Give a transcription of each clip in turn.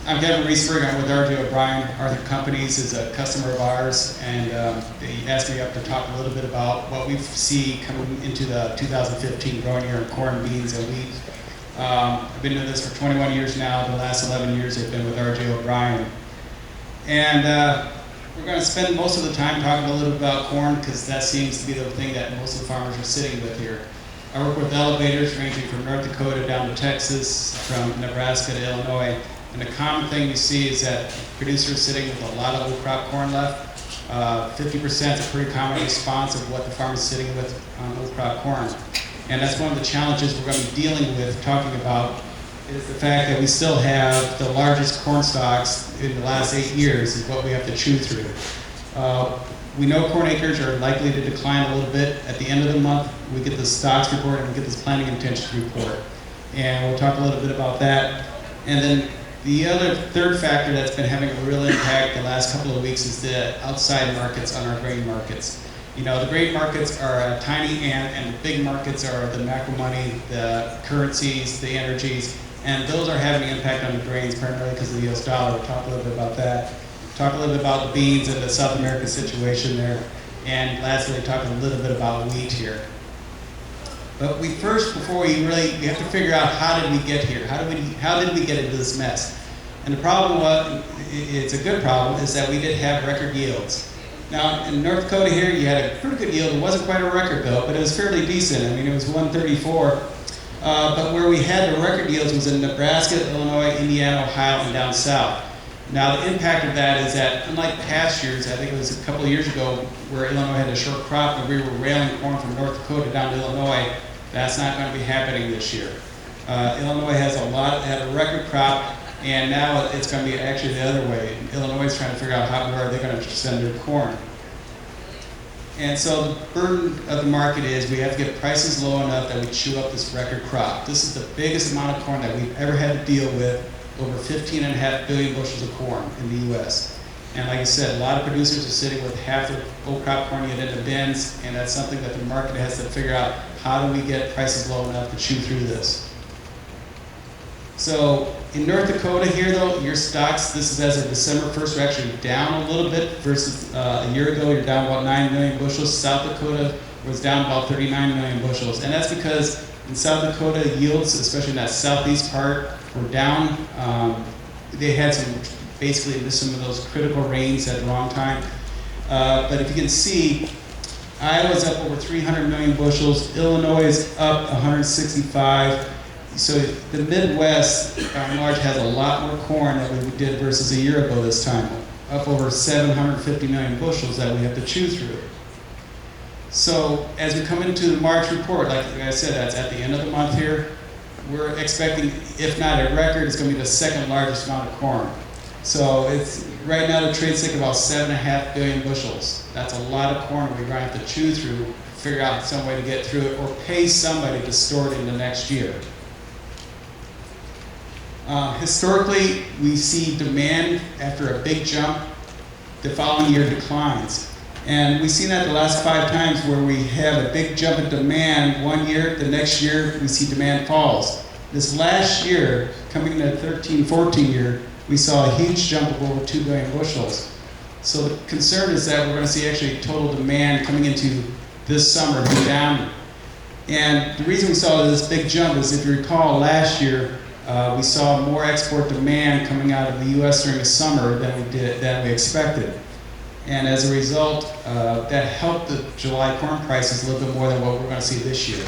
I'm Kevin Riesberg. I'm with RJO'Brien. Arthur Companies is a customer of ours, and they asked me up to talk a little bit about what we see coming into the 2015 growing year in corn, beans, and wheat. I've been doing this for 21 years now. The last 11 years I've been with RJO'Brien. And we're going to spend most of the time talking a little bit about corn because that seems to be the thing that most of the farmers are sitting with here. I work with elevators ranging from North Dakota down to Texas, from Nebraska to Illinois. And the common thing we see is that producers sitting with a lot of old crop corn left. 50% is a pretty common response of what the farmer's sitting with on old crop corn. And that's one of the challenges we're going to be dealing with, talking about, is the fact that we still have the largest corn stocks in the last 8 years is what we have to chew through. We know corn acres are likely to decline a little bit. At the end of the month, we get the stocks report and we get this planting intentions report. And we'll talk a little bit about that. And then the other third factor that's been having a real impact the last couple of weeks is the outside markets on our grain markets. You know, the grain markets are a tiny ant, and the big markets are the macro money, the currencies, the energies, and those are having an impact on the grains primarily because of the US dollar. We'll talk a little bit about that. Talk a little bit about the beans and the South American situation there. And lastly, talk a little bit about wheat here. But we have to figure out how did we get here? How did we get into this mess? And the problem was, it's a good problem, is that we did have record yields. Now, in North Dakota here, you had a pretty good yield. It wasn't quite a record though, but it was fairly decent. I mean, it was 134. But where we had the record yields was in Nebraska, Illinois, Indiana, Ohio, and down south. Now, the impact of that is that, unlike past years, I think it was a couple of years ago, where Illinois had a short crop and we were railing corn from North Dakota down to Illinois, that's not going to be happening this year. Illinois had a record crop, and now it's going to be actually the other way. Illinois is trying to figure out where are they going to send their corn. And so the burden of the market is we have to get prices low enough that we chew up this record crop. This is the biggest amount of corn that we've ever had to deal with, over 15.5 billion bushels of corn in the U.S. And like I said, a lot of producers are sitting with half their old crop corn yet in the bins, and that's something that the market has to figure out. How do we get prices low enough to chew through this? So in North Dakota here though, your stocks, this is as of December 1st, are actually down a little bit versus a year ago. You're down about 9 million bushels. South Dakota was down about 39 million bushels. And that's because in South Dakota, yields, especially in that southeast part, were down. They had basically some of those critical rains at the wrong time. But if you can see, Iowa's up over 300 million bushels. Illinois is up 165. So the Midwest, by and large, has a lot more corn than we did versus a year ago this time, up over 750 million bushels that we have to chew through. So as we come into the March report, like I said, that's at the end of the month here, we're expecting, if not a record, it's going to be the second largest amount of corn. So it's right now the trade's taking about 7.5 billion bushels. That's a lot of corn we're going to have to chew through, figure out some way to get through it, or pay somebody to store it in the next year. Historically, we see demand after a big jump, the following year declines. And we've seen that the last 5 times where we have a big jump in demand one year, the next year we see demand falls. This last year, coming into the 13-14 year, we saw a huge jump of over 2 billion bushels. So the concern is that we're going to see actually total demand coming into this summer go down. And the reason we saw this big jump is, if you recall, last year we saw more export demand coming out of the U.S. during the summer than we expected. And as a result, that helped the July corn prices a little bit more than what we're going to see this year.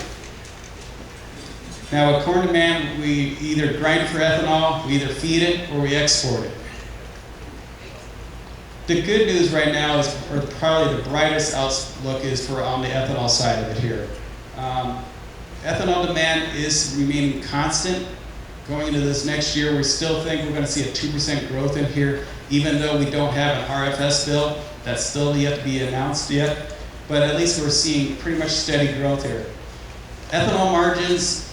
Now with corn demand, we either grind for ethanol, we either feed it, or we export it. The good news right now is, or probably the brightest outlook is on the ethanol side of it here. Ethanol demand is remaining constant. Going into this next year, we still think we're going to see a 2% growth in here, even though we don't have an RFS bill. That's still yet to be announced yet. But at least we're seeing pretty much steady growth here. Ethanol margins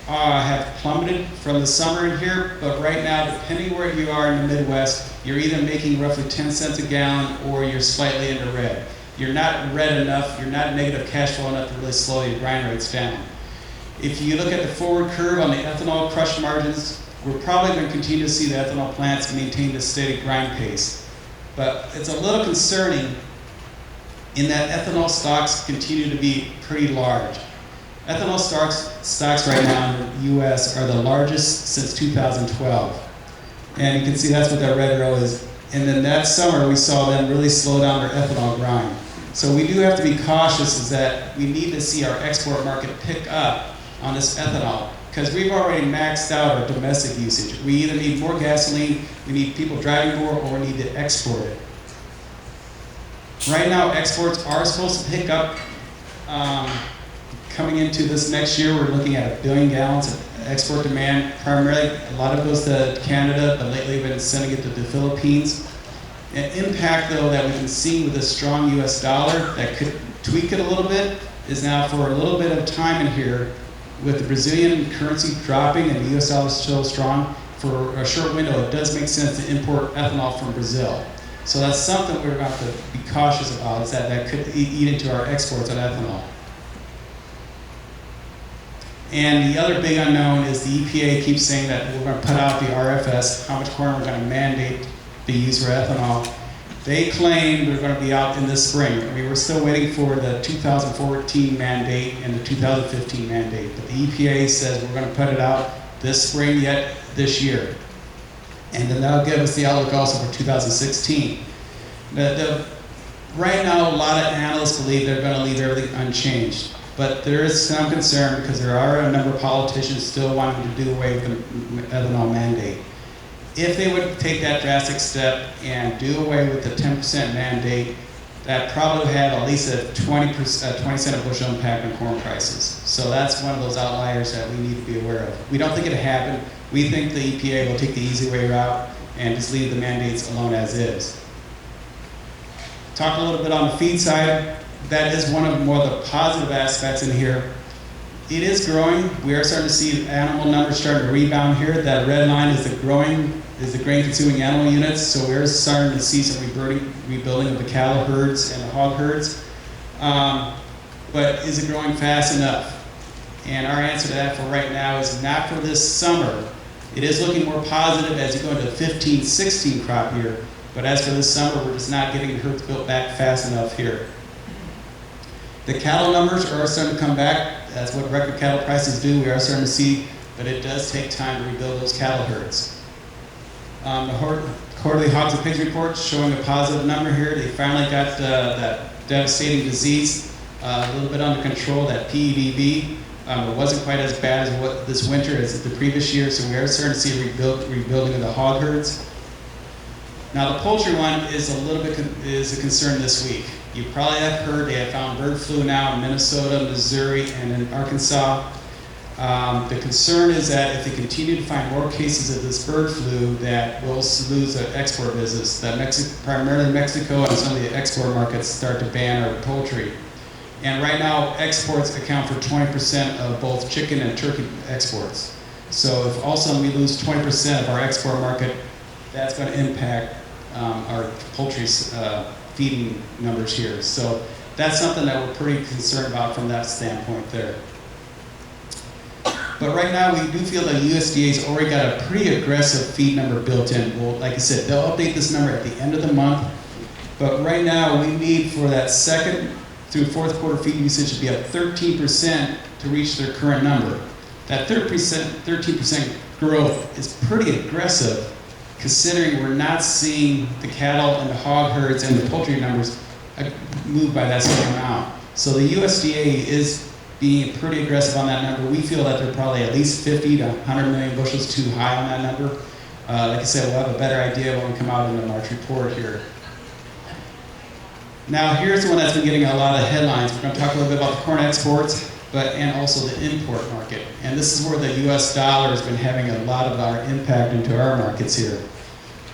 have plummeted from the summer in here, but right now, depending where you are in the Midwest, you're either making roughly 10 cents a gallon or you're slightly into red. You're not red enough, you're not negative cash flow enough to really slow your grind rates down. If you look at the forward curve on the ethanol crush margins, we're probably going to continue to see the ethanol plants maintain this steady grind pace. But it's a little concerning in that ethanol stocks continue to be pretty large. Ethanol stocks right now in the U.S. are the largest since 2012. And you can see that's what that red row is. And then that summer, we saw them really slow down their ethanol grind. So we do have to be cautious is that we need to see our export market pick up on this ethanol, because we've already maxed out our domestic usage. We either need more gasoline, we need people driving more, or we need to export it. Right now, exports are supposed to pick up. Coming into this next year, we're looking at 1 billion gallons of export demand. Primarily, a lot of it goes to Canada, but lately we've been sending it to the Philippines. An impact, though, that we can see with a strong U.S. dollar that could tweak it a little bit is now for a little bit of time in here, with the Brazilian currency dropping and the U.S. dollar still strong, for a short window, it does make sense to import ethanol from Brazil. So that's something we're going to have to be cautious about, is that could eat into our exports of ethanol. And the other big unknown is the EPA keeps saying that we're going to put out the RFS, how much corn we're going to mandate be used for ethanol. They claim they're going to be out in this spring. I mean, we're still waiting for the 2014 mandate and the 2015 mandate. But the EPA says we're going to put it out this spring yet this year. And then that'll give us the outlook also for 2016. Right now, a lot of analysts believe they're going to leave everything unchanged. But there is some concern because there are a number of politicians still wanting to do away with the ethanol mandate. If they would take that drastic step and do away with the 10% mandate, that probably would have at least a 20 cent a bushel impact on corn prices. So that's one of those outliers that we need to be aware of. We don't think it'll happen. We think the EPA will take the easy way route and just leave the mandates alone as is. Talk a little bit on the feed side. That is one of more of the positive aspects in here. It is growing. We are starting to see animal numbers starting to rebound here. That red line is the grain-consuming animal units. So we're starting to see some rebuilding of the cattle herds and the hog herds. But is it growing fast enough? And our answer to that for right now is not for this summer. It is looking more positive as you go into the 15-16 crop year. But as for this summer, we're just not getting herds built back fast enough here. The cattle numbers are starting to come back. That's what record cattle prices do. We are starting to see, but it does take time to rebuild those cattle herds. The quarterly hogs and pigs report showing a positive number here. They finally got that devastating disease a little bit under control, that PEDV. It wasn't quite as bad as what this winter as the previous year, so we are starting to see a rebuilding of the hog herds. Now the poultry one is a concern this week. You probably have heard they have found bird flu now in Minnesota, Missouri, and in Arkansas. The concern is that if they continue to find more cases of this bird flu, that we'll lose the export business. That primarily Mexico and some of the export markets start to ban our poultry. And right now, exports account for 20% of both chicken and turkey exports. So if all of a sudden we lose 20% of our export market, that's going to impact our poultry feeding numbers here. So that's something that we're pretty concerned about from that standpoint there. But right now we do feel that USDA's already got a pretty aggressive feed number built in. Well, like I said, they'll update this number at the end of the month. But right now we need for that second through fourth quarter feed usage to be up 13% to reach their current number. That 13% growth is pretty aggressive, considering we're not seeing the cattle and the hog herds and the poultry numbers move by that same amount. So the USDA is being pretty aggressive on that number. We feel that they're probably at least 50 to 100 million bushels too high on that number. Like I said, we'll have a better idea when we come out in the March report here. Now here's the one that's been getting a lot of headlines. We're going to talk a little bit about the corn exports, and also the import market. And this is where the US dollar has been having a lot of our impact into our markets here.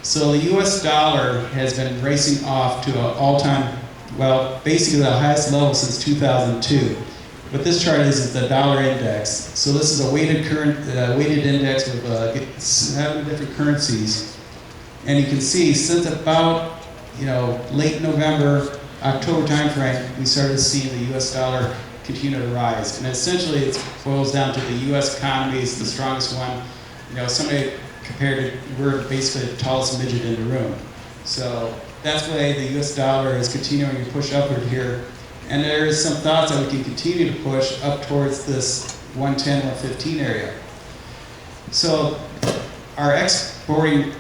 So the US dollar has been racing off to an all-time, well, basically the highest level since 2002. What this chart is the dollar index. So this is a weighted index with 7 different currencies. And you can see since about late November, October timeframe, we started seeing the US dollar continue to rise. And essentially it boils down to the US economy is the strongest one. You know, somebody compared it, we're basically the tallest midget in the room. So that's why the US dollar is continuing to push upward here. And there is some thoughts that we can continue to push up towards this 110, 115 area. So our exporting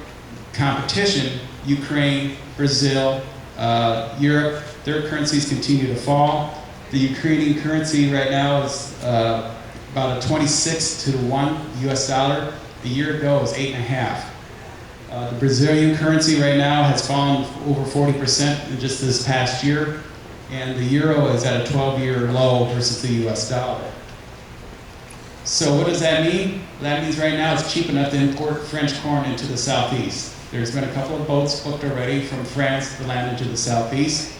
competition, Ukraine, Brazil, Europe, their currencies continue to fall. The Ukrainian currency right now is about a 26 to 1 US dollar. A year ago it was 8.5. The Brazilian currency right now has fallen over 40% in just this past year, and the euro is at a 12-year low versus the US dollar. So what does that mean? That means right now it's cheap enough to import French corn into the southeast. There's been a couple of boats booked already from France to land into the southeast.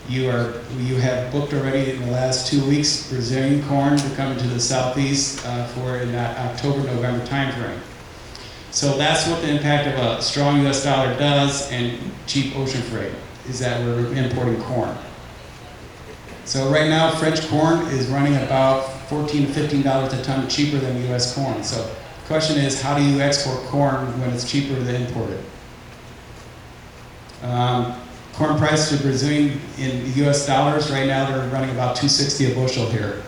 You have booked already in the last 2 weeks Brazilian corn to come into the southeast for in that October-November timeframe. So that's what the impact of a strong US dollar does and cheap ocean freight, is that we're importing corn. So right now French corn is running about $14 to $15 a ton cheaper than US corn. So the question is, how do you export corn when it's cheaper to import it? Corn price to Brazilian in US dollars, right now they're running about $2.60 a bushel here.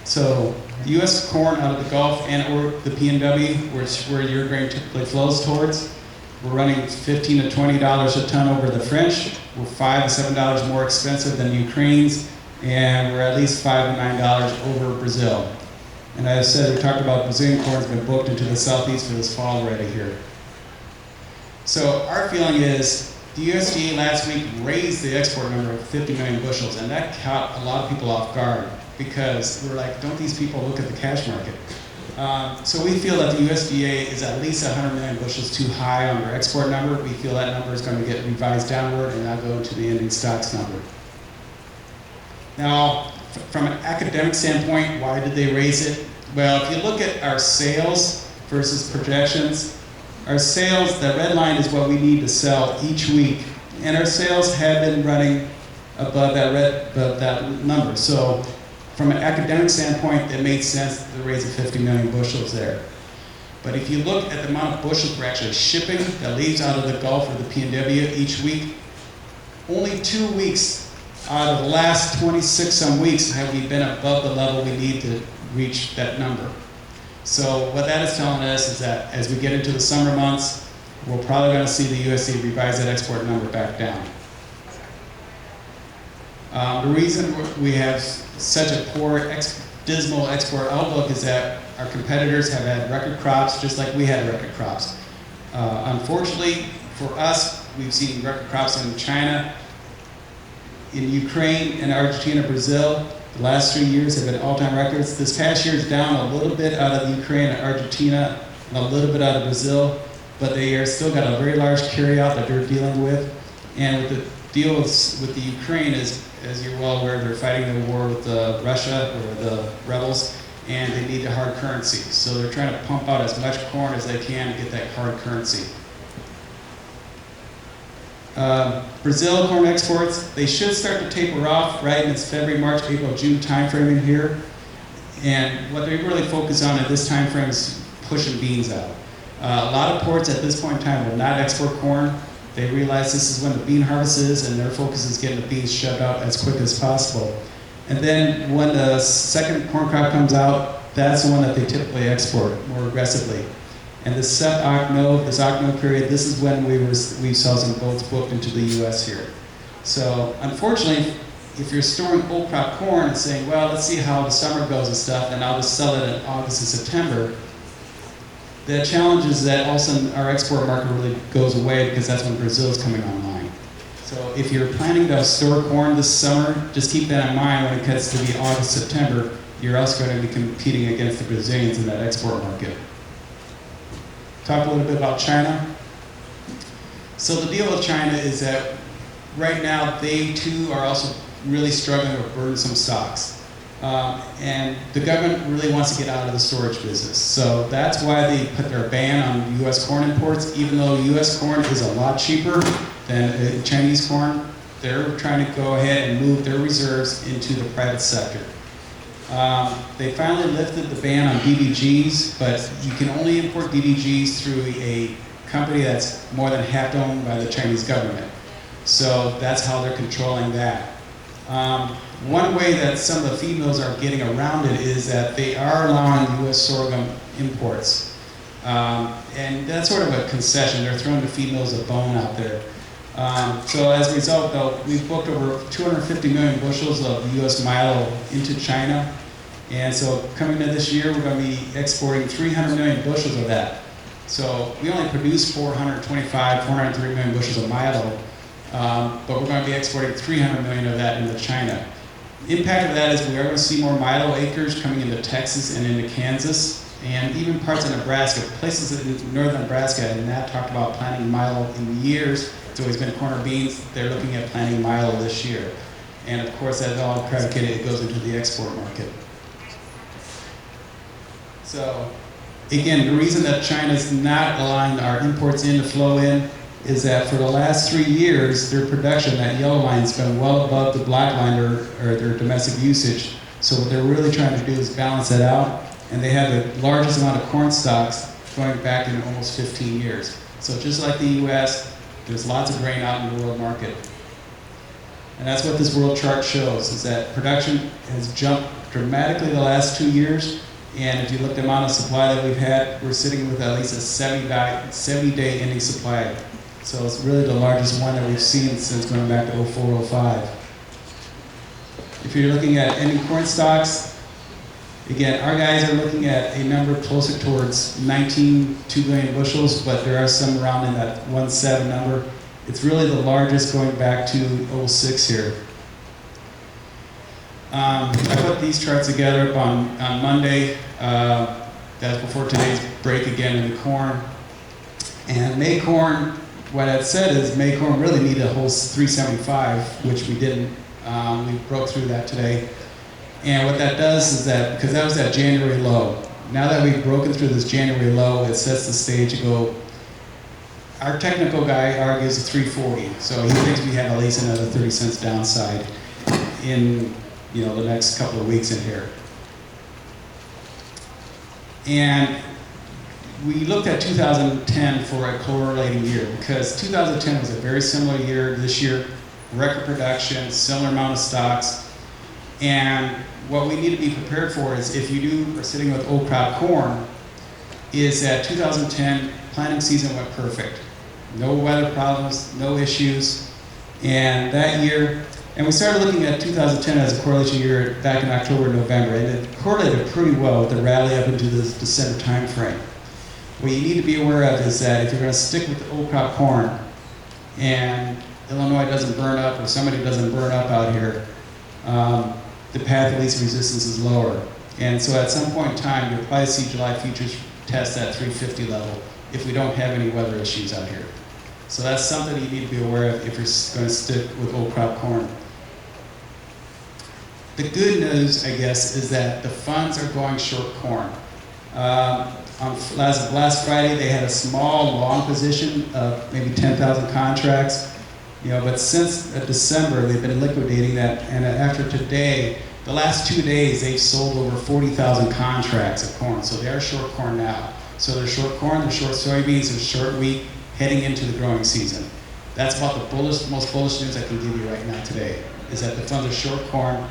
So the US corn out of the Gulf and or the PNW, where your grain typically flows towards, we're running $15 to $20 a ton over the French. We're $5 to $7 more expensive than Ukraine's, and we're at least $5 to $9 over Brazil. And as I said, we talked about Brazilian corn's been booked into the southeast for this fall already here. So our feeling is, the USDA last week raised the export number of 50 million bushels, and that caught a lot of people off guard, because we're like, don't these people look at the cash market? So we feel that the USDA is at least 100 million bushels too high on our export number. We feel that number is going to get revised downward and not go to the ending stocks number. Now, from an academic standpoint, why did they raise it? Well, if you look at our sales versus projections, our sales, the red line is what we need to sell each week, and our sales have been running above that number. So from an academic standpoint, it made sense to raise the 50 million bushels there. But if you look at the amount of bushels we're actually shipping that leaves out of the Gulf or the PNW each week, only 2 weeks out of the last 26 some weeks have we been above the level we need to reach that number. So what that is telling us is that as we get into the summer months, we're probably going to see the USDA revise that export number back down. The reason we have such a poor, dismal export outlook is that our competitors have had record crops just like we had record crops. Unfortunately for us, we've seen record crops in China, in Ukraine, and Argentina, Brazil. The last 3 years have been all-time records. This past year is down a little bit out of Ukraine and Argentina, and a little bit out of Brazil, but they are still got a very large carryout that they're dealing with. And with the deal with the Ukraine is, as you're well aware, they're fighting the war with Russia, or the rebels, and they need a hard currency. So they're trying to pump out as much corn as they can to get that hard currency. Brazil corn exports, they should start to taper off right in this February, March, April, June timeframe in here. And what they really focus on at this time frame is pushing beans out. A lot of ports at this point in time will not export corn. They realize this is when the bean harvest is, and their focus is getting the beans shoved out as quick as possible. And then when the second corn crop comes out, that's the one that they typically export more aggressively. And this Ocno period, this is when we saw some boats booked into the U.S. here. So unfortunately, if you're storing old crop corn and saying, well, let's see how the summer goes and stuff, and I'll just sell it in August and September, the challenge is that all of a sudden our export market really goes away, because that's when Brazil is coming online. So if you're planning to store corn this summer, just keep that in mind when it gets to be August, September. You're also going to be competing against the Brazilians in that export market. Talk a little bit about China. So the deal with China is that right now they too are also really struggling with burdensome stocks. And the government really wants to get out of the storage business. So that's why they put their ban on US corn imports. Even though US corn is a lot cheaper than Chinese corn, they're trying to go ahead and move their reserves into the private sector. They finally lifted the ban on DDGs, but you can only import DDGs through a company that's more than half owned by the Chinese government. So that's how they're controlling that. One way that some of the feed mills are getting around it is that they are allowing U.S. sorghum imports. And that's sort of a concession. They're throwing the feed mills a bone out there. So as a result, though, we've booked over 250 million bushels of U.S. milo into China. And so coming into this year, we're going to be exporting 300 million bushels of that. So we only produce 430 million bushels of milo, but we're going to be exporting 300 million of that into China. The impact of that is we are going to see more milo acres coming into Texas and into Kansas, and even parts of Nebraska. Places in northern Nebraska have not talked about planting milo in years. It's always been corn or beans. They're looking at planting milo this year. And of course, that's all predicated, it goes into the export market. So, again, the reason that China's not allowing our imports in to flow in is that for the last 3 years, their production, that yellow line's been well above the black line, or their domestic usage. So what they're really trying to do is balance that out. And they have the largest amount of corn stocks going back in almost 15 years. So just like the US, there's lots of grain out in the world market. And that's what this world chart shows, is that production has jumped dramatically the last 2 years. And if you look at the amount of supply that we've had, we're sitting with at least a 70-day ending supply. So it's really the largest one that we've seen since going back to 04, 05. If you're looking at ending corn stocks, again, our guys are looking at a number closer towards 2 billion bushels, but there are some around in that 1.7 number. It's really the largest going back to 06 here. I put these charts together on Monday. That's before today's break again in the corn. And May corn, what I'd said is May corn really needed a whole 375, which we didn't. We broke through that today. And what that does is that, because that was that January low, now that we've broken through this January low, it sets the stage to go. Our technical guy argues a 340, so he thinks we have at least another 30 cents downside in the next couple of weeks in here. And we looked at 2010 for a correlating year, because 2010 was a very similar year this year, record production, similar amount of stocks. And what we need to be prepared for is, if you are sitting with old crop corn, is that 2010 planting season went perfect. No weather problems, no issues. And that year, and we started looking at 2010 as a correlation year back in October, November, and it correlated pretty well with the rally up into this December time frame. What you need to be aware of is that if you're going to stick with the old crop corn, and Illinois doesn't burn up, or somebody doesn't burn up out here, the path of least resistance is lower. And so at some point in time, you'll probably see July futures test that 350 level if we don't have any weather issues out here. So that's something you need to be aware of if you're going to stick with old crop corn. The good news, I guess, is that the funds are going short corn. On last Friday, they had a small long position of maybe 10,000 contracts. But since December, they've been liquidating that, and after today, the last 2 days, they've sold over 40,000 contracts of corn. So they are short corn now. So they're short corn, they're short soybeans, they're short wheat, heading into the growing season. That's about the most bullish news I can give you right now today, is that the funds are short corn,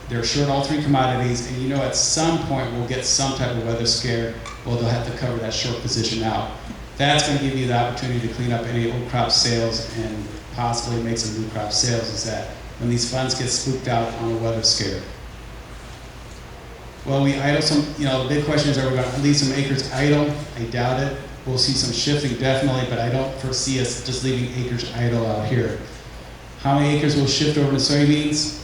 they're short all three commodities, and at some point we'll get some type of weather scare, they'll have to cover that short position out. That's going to give you the opportunity to clean up any old crop sales and possibly make some new crop sales, is that when these funds get spooked out on a weather scare. Well, we idle some, the big question is, are we going to leave some acres idle? I doubt it. We'll see some shifting definitely, but I don't foresee us just leaving acres idle out here. How many acres will shift over to soybeans?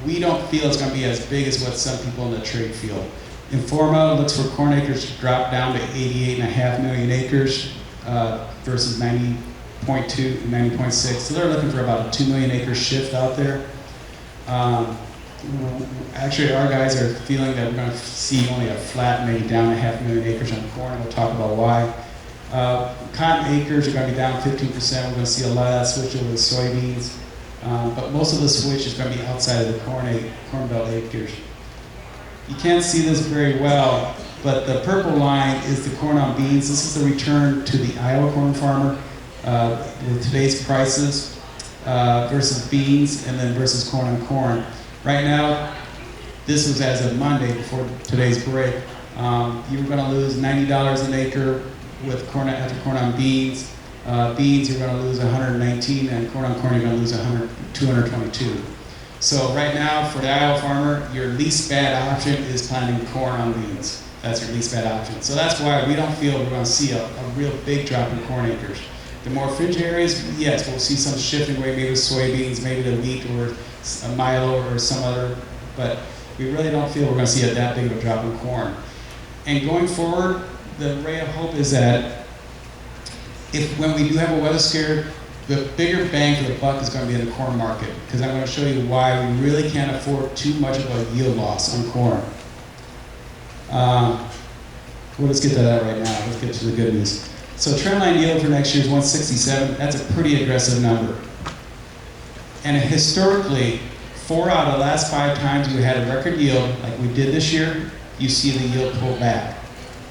We don't feel it's going to be as big as what some people in the trade feel. Informa looks for corn acres to drop down to 88.5 million acres versus 90.2, 90.6. So they're looking for about a 2 million acre shift out there. Actually, our guys are feeling that we're going to see only a flat, maybe down 0.5 million acres on corn. We'll talk about why. Cotton acres are going to be down 15%. We're going to see a lot of that switch over to soybeans. But most of the switch is going to be outside of the corn belt acres. You can't see this very well, but the purple line is the corn on beans. This is the return to the Iowa corn farmer with today's prices versus beans, and then versus corn on corn. Right now, this was as of Monday before today's break. You were going to lose $90 an acre with corn after corn on beans. Beans, you're going to lose 119, and corn on corn, you're going to lose 222. So right now, for the Iowa farmer, your least bad option is planting corn on beans. That's your least bad option. So that's why we don't feel we're going to see a real big drop in corn acres. The more fringe areas, yes, we'll see some shifting away, maybe to soybeans, maybe to wheat or a milo or some other, but we really don't feel we're going to see that big of a drop in corn. And going forward, the ray of hope is that when we do have a weather scare, the bigger bang for the buck is going to be in the corn market, because I'm going to show you why we really can't afford too much of a yield loss on corn. Well, let's get to that right now. Let's get to the good news. So trendline yield for next year is 167. That's a pretty aggressive number. And historically, 4 out of the last 5 times we had a record yield, like we did this year, you see the yield pull back.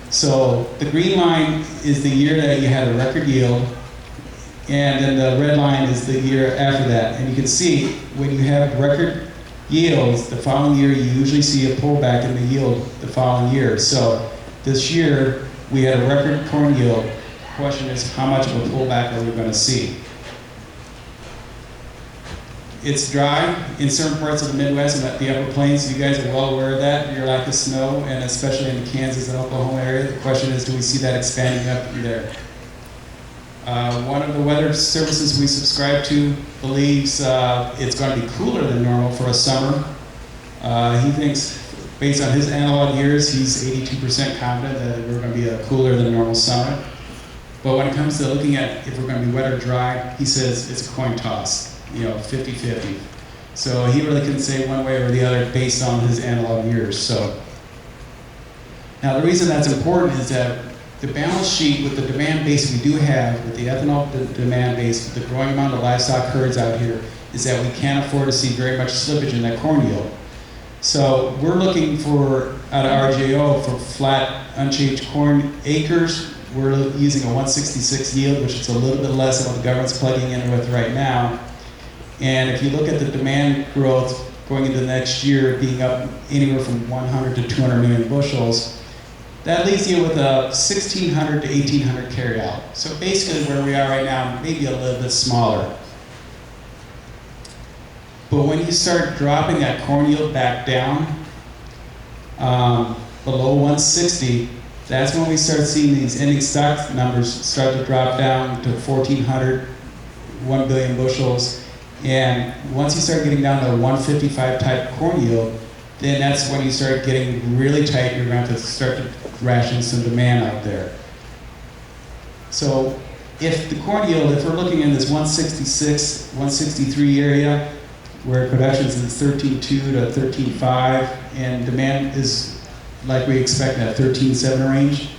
So the green line is the year that you had a record yield, and then the red line is the year after that. And you can see when you have record yields, the following year you usually see a pullback in the yield the following year. So this year we had a record corn yield. The question is, how much of a pullback are we going to see? It's dry in certain parts of the Midwest and the Upper Plains. You guys are well aware of that, your lack of snow, and especially in the Kansas and Oklahoma area. The question is, do we see that expanding up there? One of the weather services we subscribe to believes it's going to be cooler than normal for a summer. He thinks, based on his analog years, he's 82% confident that we're going to be a cooler than normal summer. But when it comes to looking at if we're going to be wet or dry, he says it's a coin toss, 50-50. So he really couldn't say one way or the other based on his analog years. So now the reason that's important is that the balance sheet with the demand base we do have, with the ethanol demand base, with the growing amount of livestock herds out here, is that we can't afford to see very much slippage in that corn yield. So we're looking for, out of RJO, for flat, unchanged corn acres. We're using a 166 yield, which is a little bit less than what the government's plugging in with right now. And if you look at the demand growth going into the next year being up anywhere from 100 to 200 million bushels, that leaves you with a 1,600 to 1,800 carryout. So basically where we are right now, maybe a little bit smaller. But when you start dropping that corn yield back down below 160, that's when we start seeing these ending stock numbers start to drop down to 1,400, 1 billion bushels. And once you start getting down to a 155 type corn yield, then that's when you start getting really tight. You're going to have to start to ration some demand out there. So if the corn yield, if we're looking in this 166, 163 area, where production is 13.2 to 13.5, and demand is like we expect in that 13.7 range,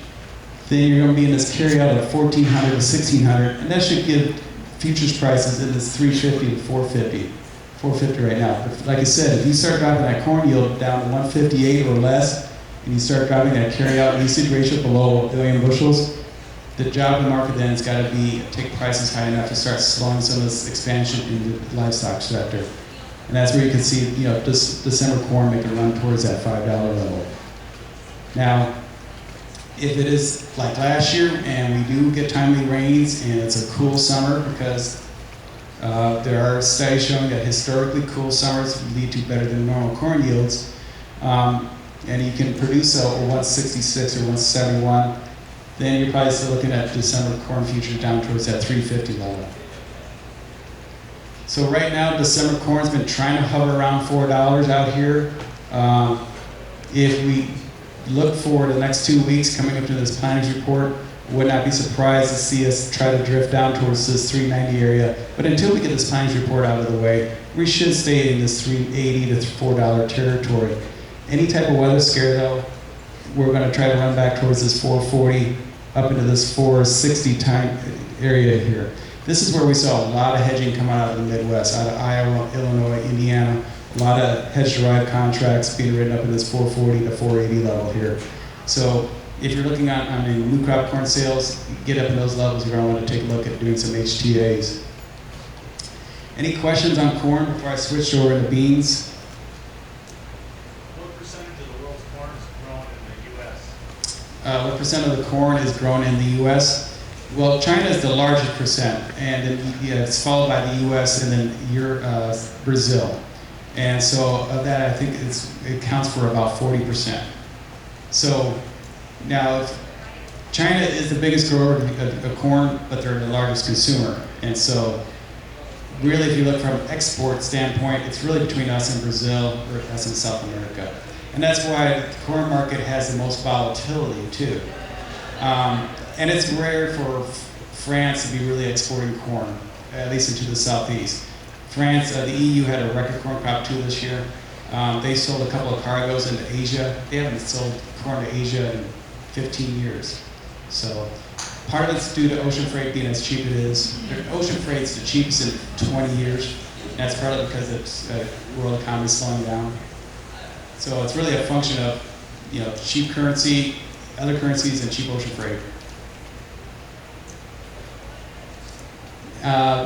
then you're going to be in this carryout of 1,400 to 1,600, and that should give futures prices in this 350 to 450. 450 right now. But like I said, if you start dropping that corn yield down to 158 or less, and you start dropping that carryout usage ratio below 1 billion bushels, the job in the market then has got to be take prices high enough to start slowing some of this expansion in the livestock sector. And that's where you can see, this December corn make a run towards that $5 level. Now, if it is like last year and we do get timely rains and it's a cool summer, because there are studies showing that historically cool summers lead to better than normal corn yields, and you can produce a 166 or 171, then you're probably still looking at December corn futures down towards that 350 level. So right now, December corn's been trying to hover around $4 out here. If we look for the next 2 weeks coming up to this planners report, would not be surprised to see us try to drift down towards this 390 area. But until we get this planners report out of the way, we should stay in this $3.80 to $4 territory. Any type of weather scare though, we're going to try to run back towards this 440 up into this 460 time area here. This is where we saw a lot of hedging come out of the Midwest, out of Iowa, Illinois, Indiana, A lot of hedge-derived contracts being written up in this 440 to 480 level here. So if you're looking on the new crop corn sales, get up in those levels, you're going to want to take a look at doing some HTAs. Any questions on corn before I switch over to beans? What percentage of the world's corn is grown in the U.S.? What percent of the corn is grown in the U.S.? Well, China is the largest percent, and then, it's followed by the U.S. and then Brazil. And so of that, I think it counts for about 40%. So now, China is the biggest grower of corn, but they're the largest consumer. And so really, if you look from an export standpoint, it's really between us and Brazil, or us and South America. And that's why the corn market has the most volatility, too. And it's rare for France to be really exporting corn, at least into the southeast. France, the EU had a record corn crop too this year. They sold a couple of cargoes into Asia. They haven't sold corn to Asia in 15 years. So part of it's due to ocean freight being as cheap as it is. Ocean freight's the cheapest in 20 years. That's partly because it's world economy slowing down. So it's really a function of cheap currency, other currencies, and cheap ocean freight.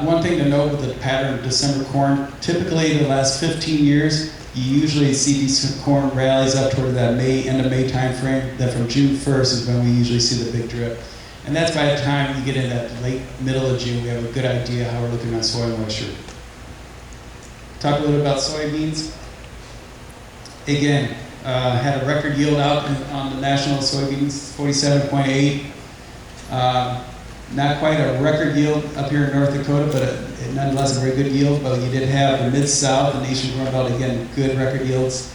One thing to note with the pattern of December corn, typically the last 15 years, you usually see these corn rallies up toward that end of May time frame. Then from June 1st is when we usually see the big drip. And that's by the time you get in that middle of June, we have a good idea how we're looking on soil moisture. Talk a little about soybeans. Again, had a record yield out on the national soybeans, 47.8. Not quite a record yield up here in North Dakota, but nonetheless a very good yield. But you did have the Mid-South, the Nation Corn Belt, again, good record yields.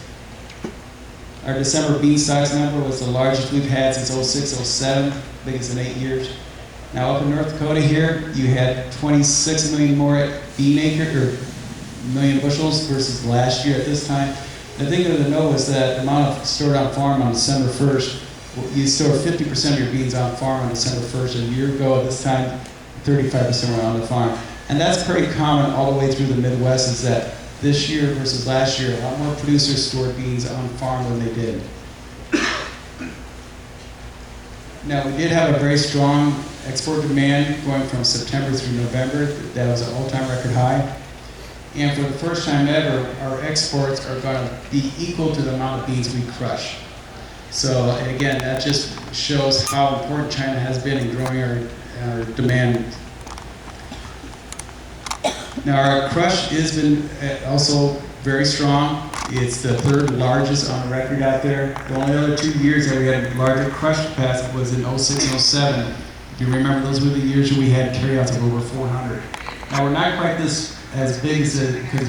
Our December bean stocks number was the largest we've had since 06-07, biggest in 8 years. Now up in North Dakota here, you had 26 million more bean acres, or million bushels versus last year at this time. The thing to know is that the amount of stored on farm on December 1st, you store 50% of your beans on farm on December 1st. A year ago at this time, 35% were on the farm. And that's pretty common all the way through the Midwest, is that this year versus last year, a lot more producers stored beans on farm than they did. Now, we did have a very strong export demand going from September through November. That was an all-time record high. And for the first time ever, our exports are going to be equal to the amount of beans we crush. So again, that just shows how important China has been in growing our demand. Now our crush has been also very strong. It's the third largest on record out there. The only other 2 years that we had larger crush capacity was in 06 and 07. If you remember, those were the years we had carryouts of over 400. Now we're not quite as big as because